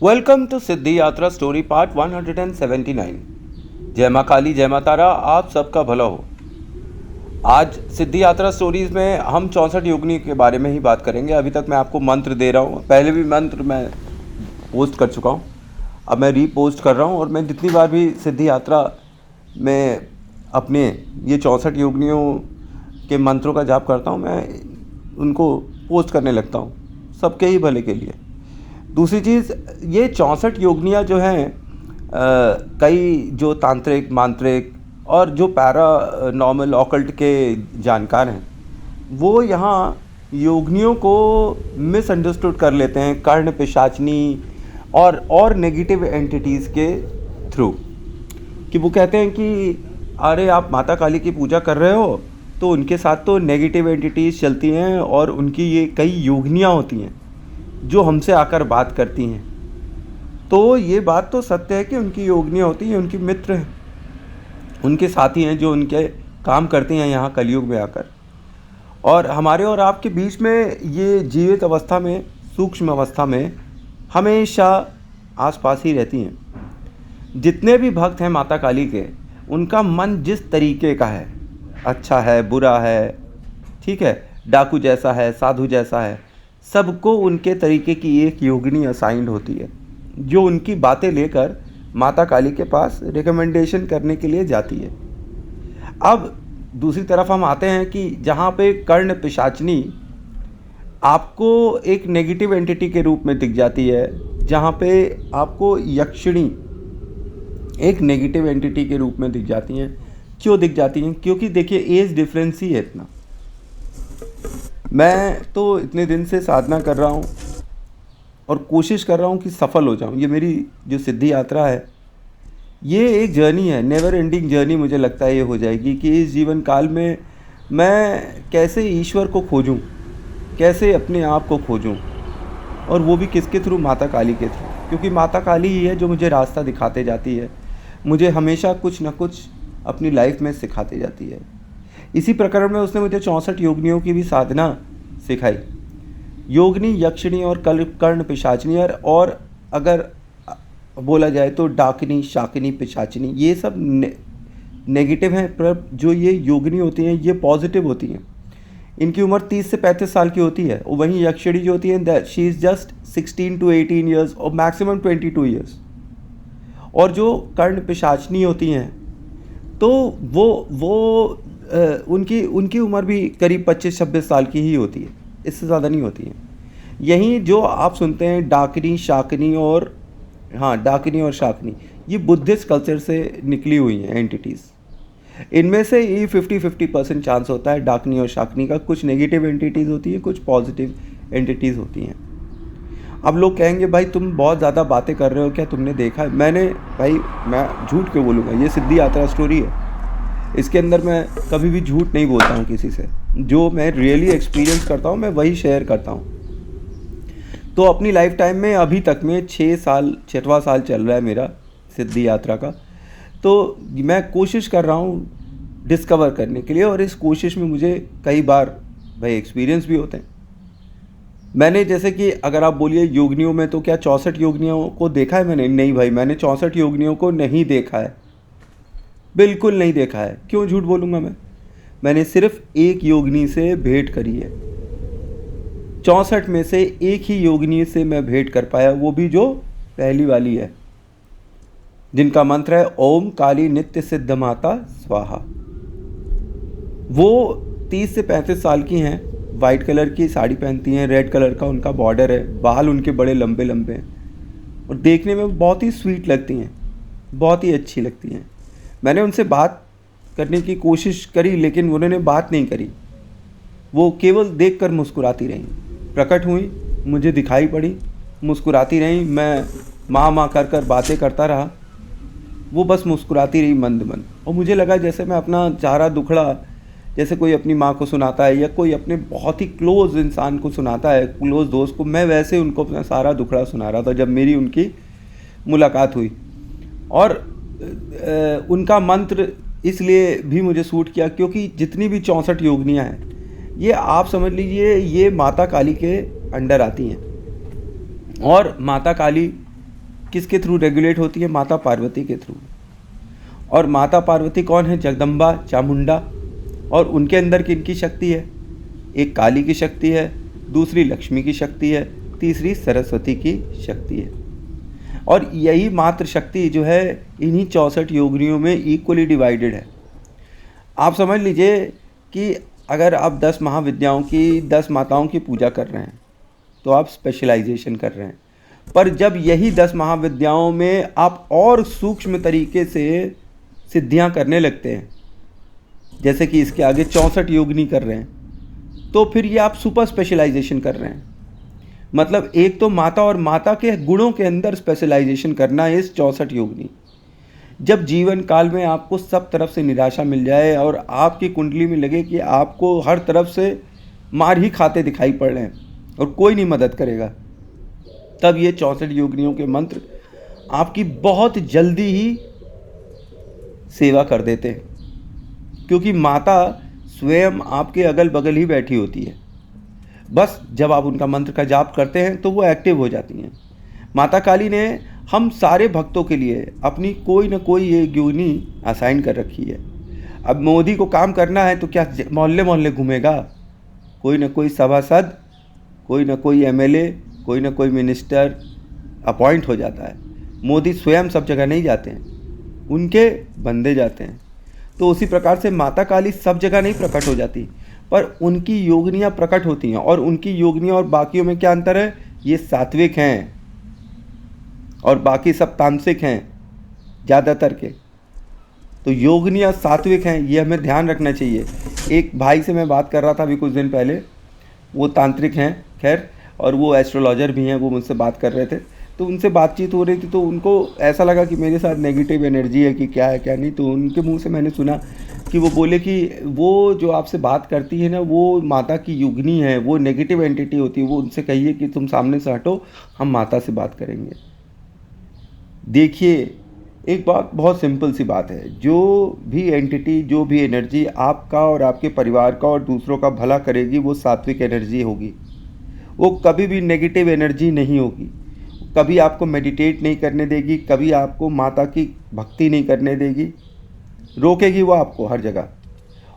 Welcome to सिद्धि यात्रा story part 179। जय माँ काली, जय माँ तारा, आप सबका भला हो। आज सिद्धि यात्रा स्टोरीज में हम 64 योगिनी के बारे में ही बात करेंगे। अभी तक मैं आपको मंत्र दे रहा हूँ, पहले भी मंत्र मैं पोस्ट कर चुका हूँ, अब मैं रीपोस्ट कर रहा हूँ। और मैं जितनी बार भी सिद्धि यात्रा में अपने ये 64 योगिनियों के मंत्रों का जाप करता हूँ, मैं उनको पोस्ट करने लगता हूँ, सबके ही भले के लिए। दूसरी चीज़, ये 64 योगिनियाँ जो हैं, कई जो तांत्रिक, मांत्रिक और जो पैरानॉर्मल ऑकल्ट के जानकार हैं, वो यहाँ योगिनियों को मिसअंडरस्टूड कर लेते हैं कर्ण पिशाचनी और नेगेटिव एंटिटीज़ के थ्रू। कि वो कहते हैं कि अरे आप माता काली की पूजा कर रहे हो तो उनके साथ तो नेगेटिव एंटिटीज़ चलती हैं और उनकी ये कई योगिनियाँ होती हैं जो हमसे आकर बात करती हैं। तो ये बात तो सत्य है कि उनकी योगिनियाँ होती हैं, उनकी मित्र हैं, उनके साथी हैं जो उनके काम करती हैं यहाँ कलयुग में आकर। और हमारे और आपके बीच में ये जीवित अवस्था में, सूक्ष्म अवस्था में हमेशा आसपास ही रहती हैं। जितने भी भक्त हैं माता काली के, उनका मन जिस तरीके का है, अच्छा है, बुरा है, ठीक है, डाकू जैसा है, साधु जैसा है, सबको उनके तरीके की एक योगिनी असाइंड होती है जो उनकी बातें लेकर माता काली के पास रिकमेंडेशन करने के लिए जाती है। अब दूसरी तरफ हम आते हैं कि जहाँ पे कर्ण पिशाचनी आपको एक नेगेटिव एंटिटी के रूप में दिख जाती है, जहाँ पे आपको यक्षिणी एक नेगेटिव एंटिटी के रूप में दिख जाती हैं। क्यों दिख जाती हैं? क्योंकि देखिए, एज डिफरेंस ही है इतना। मैं तो इतने दिन से साधना कर रहा हूँ और कोशिश कर रहा हूँ कि सफल हो जाऊँ। ये मेरी जो सिद्धि यात्रा है, ये एक जर्नी है, नेवर एंडिंग जर्नी। मुझे लगता है ये हो जाएगी कि इस जीवन काल में मैं कैसे ईश्वर को खोजूँ, कैसे अपने आप को खोजूँ, और वो भी किसके थ्रू? माता काली के थ्रू। क्योंकि माता काली ही है जो मुझे रास्ता दिखाते जाती है, मुझे हमेशा कुछ ना कुछ अपनी लाइफ में सिखाते जाती है। इसी प्रकरण में उसने मुझे 64 योगिनियों की भी साधना सिखाई। योगिनी, यक्षिणी और कर्ण पिशाचनी, और अगर बोला जाए तो डाकिनी, शाकिनी, पिशाचनी, ये सब नेगेटिव हैं। पर जो ये योगिनी होती हैं, ये पॉजिटिव होती हैं। इनकी उम्र 30 से 35 साल की होती है। और वहीं यक्षिणी जो होती है, she is just 16 to 18 years और मैक्सिमम 22 ईयर्स। और जो कर्ण पिशाचनी होती हैं, तो वो उनकी उम्र भी करीब 25-26 साल की ही होती है, इससे ज़्यादा नहीं होती है। यहीं जो आप सुनते हैं डाकिनी, शाकिनी और डाकिनी और शाकिनी, ये बुद्धिस्ट कल्चर से निकली हुई हैं एंटिटीज़। इनमें से ये 50-50% चांस होता है डाकिनी और शाकिनी का। कुछ नेगेटिव एंटिटीज़ होती हैं, कुछ पॉजिटिव एंटिटीज़ होती हैं। अब लोग कहेंगे भाई तुम बहुत ज़्यादा बातें कर रहे हो, क्या तुमने देखा है? मैं झूठ क्यों बोलूँगा? ये सिद्धि यात्रा स्टोरी है, इसके अंदर मैं कभी भी झूठ नहीं बोलता हूँ किसी से। जो मैं रियली एक्सपीरियंस करता हूँ मैं वही शेयर करता हूँ। तो अपनी लाइफ टाइम में अभी तक में 6वां साल चल रहा है मेरा सिद्धि यात्रा का। तो मैं कोशिश कर रहा हूँ डिस्कवर करने के लिए, और इस कोशिश में मुझे कई बार भाई एक्सपीरियंस भी होते हैं। मैंने, जैसे कि अगर आप बोलिए योगिनियों में, तो क्या 64 योगिनियों को देखा है मैंने? नहीं भाई, मैंने 64 योगिनियों को नहीं देखा है, बिल्कुल नहीं देखा है। क्यों झूठ बोलूँगा मैंने सिर्फ एक योगिनी से भेंट करी है। 64 में से एक ही योगिनी से मैं भेंट कर पाया, वो भी जो पहली वाली है, जिनका मंत्र है ओम काली नित्य सिद्ध माता स्वाहा। वो 30 से 35 साल की हैं, वाइट कलर की साड़ी पहनती हैं, रेड कलर का उनका बॉर्डर है, बाल उनके बड़े लंबे लंबे हैं और देखने में बहुत ही स्वीट लगती हैं, बहुत ही अच्छी लगती हैं। मैंने उनसे बात करने की कोशिश करी, लेकिन उन्होंने बात नहीं करी। वो केवल देखकर मुस्कुराती रहीं। प्रकट हुई, मुझे दिखाई पड़ी, मुस्कुराती रहीं। मैं माँ कर बातें करता रहा, वो बस मुस्कुराती रही मंद मंद। और मुझे लगा जैसे मैं अपना चारा दुखड़ा, जैसे कोई अपनी माँ को सुनाता है या कोई अपने बहुत ही क्लोज़ इंसान को सुनाता है, क्लोज़ दोस्त को, मैं वैसे उनको अपना सारा दुखड़ा सुना रहा था जब मेरी उनकी मुलाकात हुई। और उनका मंत्र इसलिए भी मुझे सूट किया क्योंकि जितनी भी 64 योगिनियाँ हैं, ये आप समझ लीजिए ये माता काली के अंडर आती हैं। और माता काली किसके थ्रू रेगुलेट होती है? माता पार्वती के थ्रू। और माता पार्वती कौन है? जगदम्बा, चामुंडा। और उनके अंदर किनकी शक्ति है? एक काली की शक्ति है, दूसरी लक्ष्मी की शक्ति है, तीसरी सरस्वती की शक्ति है। और यही मात्र शक्ति जो है इन्हीं 64 योगिनियों में इक्वली डिवाइडेड है। आप समझ लीजिए कि अगर आप 10 महाविद्याओं की, 10 माताओं की पूजा कर रहे हैं तो आप स्पेशलाइजेशन कर रहे हैं। पर जब यही 10 महाविद्याओं में आप और सूक्ष्म तरीके से सिद्धियां करने लगते हैं, जैसे कि इसके आगे 64 योगिनी कर रहे हैं, तो फिर ये आप सुपर स्पेशलाइजेशन कर रहे हैं। मतलब एक तो माता और माता के गुणों के अंदर स्पेशलाइजेशन करना है इस 64 योगिनी। जब जीवन काल में आपको सब तरफ से निराशा मिल जाए और आपकी कुंडली में लगे कि आपको हर तरफ से मार ही खाते दिखाई पड़ रहे हैं और कोई नहीं मदद करेगा, तब ये 64 योगिनियों के मंत्र आपकी बहुत जल्दी ही सेवा कर देते हैं, क्योंकि माता स्वयं आपके अगल बगल ही बैठी होती है। बस जब आप उनका मंत्र का जाप करते हैं तो वो एक्टिव हो जाती हैं। माता काली ने हम सारे भक्तों के लिए अपनी कोई ना कोई एक योगिनी असाइन कर रखी है। अब मोदी को काम करना है तो क्या मोहल्ले मोहल्ले घूमेगा? कोई ना कोई सभासद, कोई ना कोई एमएलए, कोई ना कोई मिनिस्टर अपॉइंट हो जाता है। मोदी स्वयं सब जगह नहीं जाते हैं, उनके बंदे जाते हैं। तो उसी प्रकार से माता काली सब जगह नहीं प्रकट हो जाती, पर उनकी योगिनियाँ प्रकट होती हैं। और उनकी योगिनियाँ और बाकियों में क्या अंतर है? ये सात्विक हैं और बाकी सब तामसिक हैं ज़्यादातर के। तो योगिनियाँ सात्विक हैं, ये हमें ध्यान रखना चाहिए। एक भाई से मैं बात कर रहा था अभी कुछ दिन पहले, वो तांत्रिक हैं खैर, और वो एस्ट्रोलॉजर भी हैं। वो मुझसे बात कर रहे थे, तो उनसे बातचीत हो रही थी, तो उनको ऐसा लगा कि मेरे साथ नेगेटिव एनर्जी है कि क्या है क्या नहीं। तो उनके मुंह से मैंने सुना कि वो बोले कि वो जो आपसे बात करती है ना, वो माता की योगिनी है, वो नेगेटिव एंटिटी होती है। वो उनसे कहिए कि तुम सामने से हटो, हम माता से बात करेंगे। देखिए, एक बात बहुत सिंपल सी बात है, जो भी एंटिटी, जो भी एनर्जी आपका और आपके परिवार का और दूसरों का भला करेगी, वो सात्विक एनर्जी होगी। वो कभी भी नेगेटिव एनर्जी नहीं होगी। कभी आपको मेडिटेट नहीं करने देगी, कभी आपको माता की भक्ति नहीं करने देगी, रोकेगी वो आपको हर जगह।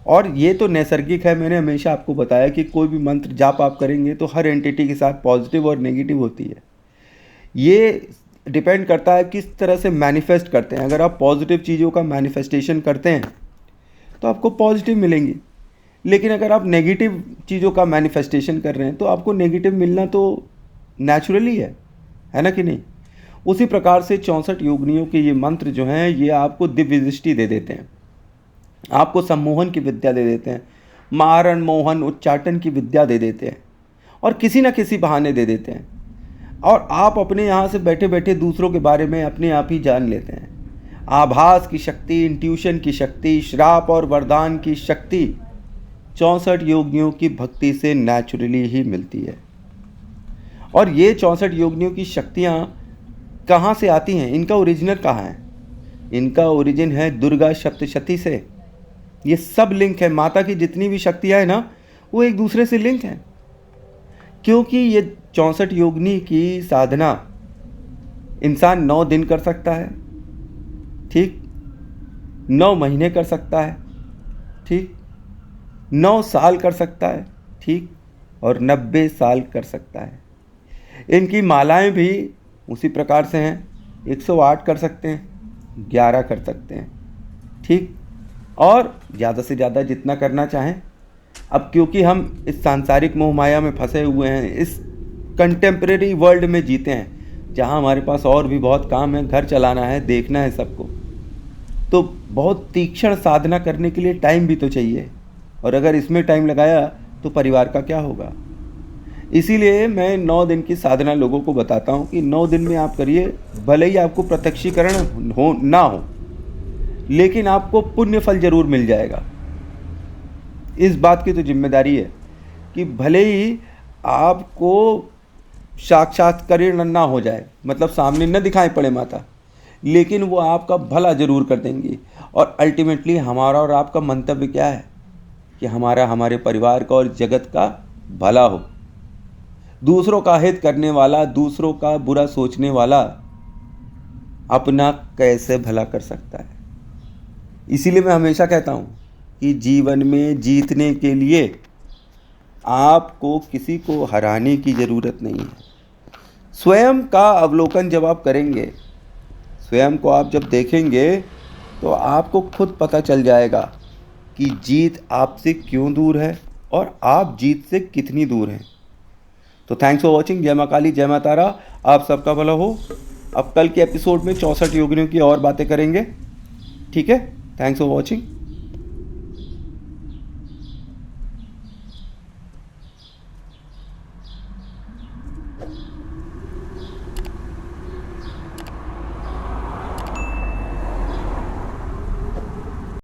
और ये तो नैसर्गिक है। मैंने हमेशा आपको बताया कि कोई भी मंत्र जाप आप करेंगे तो हर एंटिटी के साथ पॉजिटिव और नेगेटिव होती है। ये डिपेंड करता है किस तरह से मैनिफेस्ट करते हैं। अगर आप पॉजिटिव चीज़ों का मैनिफेस्टेशन करते हैं तो आपको पॉजिटिव मिलेंगी, लेकिन अगर आप नेगेटिव चीज़ों का मैनिफेस्टेशन कर रहे हैं तो आपको नेगेटिव मिलना तो नेचुरली है ना कि नहीं? उसी प्रकार से 64 योगिनियों के ये मंत्र जो हैं, ये आपको दिव्य दृष्टि दे देते हैं, आपको सम्मोहन की विद्या दे देते हैं, मारण मोहन उच्चाटन की विद्या दे देते हैं, और किसी न किसी बहाने दे देते हैं। और आप अपने यहाँ से बैठे बैठे दूसरों के बारे में अपने आप ही जान लेते हैं। आभास की शक्ति, इंट्यूशन की शक्ति, श्राप और वरदान की शक्ति 64 योगियों की भक्ति से नेचुरली ही मिलती है। और ये 64 योगिनियों की शक्तियाँ कहाँ से आती हैं? इनका ओरिजिनल कहाँ है? इनका ओरिजिन है दुर्गा सप्तशती से। ये सब लिंक है। माता की जितनी भी शक्तियाँ हैं ना, वो एक दूसरे से लिंक हैं, क्योंकि ये 64 योगिनी की साधना इंसान 9 दिन कर सकता है, ठीक, 9 महीने कर सकता है, ठीक, 9 साल कर सकता है, ठीक, और 90 साल कर सकता है। इनकी मालाएं भी उसी प्रकार से हैं। 108 कर सकते हैं, 11 कर सकते हैं, ठीक, और ज़्यादा से ज़्यादा जितना करना चाहें। अब क्योंकि हम इस सांसारिक मोह माया में फंसे हुए हैं, इस कंटेम्प्रेरी वर्ल्ड में जीते हैं, जहां हमारे पास और भी बहुत काम है, घर चलाना है, देखना है सबको, तो बहुत तीक्ष्ण साधना करने के लिए टाइम भी तो चाहिए। और अगर इसमें टाइम लगाया तो परिवार का क्या होगा? इसीलिए मैं 9 दिन की साधना लोगों को बताता हूँ कि 9 दिन में आप करिए। भले ही आपको प्रत्यक्षीकरण हो ना हो, लेकिन आपको पुण्य फल जरूर मिल जाएगा। इस बात की तो जिम्मेदारी है कि भले ही आपको साक्षात्कार ना हो जाए, मतलब सामने न दिखाई पड़े माता, लेकिन वो आपका भला जरूर कर देंगी। और अल्टीमेटली हमारा और आपका मंतव्य क्या है? कि हमारा, हमारे परिवार का और जगत का भला हो। दूसरों का हित करने वाला, दूसरों का बुरा सोचने वाला अपना कैसे भला कर सकता है। इसीलिए मैं हमेशा कहता हूँ कि जीवन में जीतने के लिए आपको किसी को हराने की ज़रूरत नहीं है। स्वयं का अवलोकन जब आप करेंगे, स्वयं को आप जब देखेंगे, तो आपको खुद पता चल जाएगा कि जीत आपसे क्यों दूर है और आप जीत से कितनी दूर हैं। तो थैंक्स फॉर वॉचिंग। जय माँ काली, जय माँ तारा। आप सबका भला हो। अब कल के एपिसोड में 64 योगिनियों की और बातें करेंगे। ठीक है, थैंक्स फॉर वॉचिंग।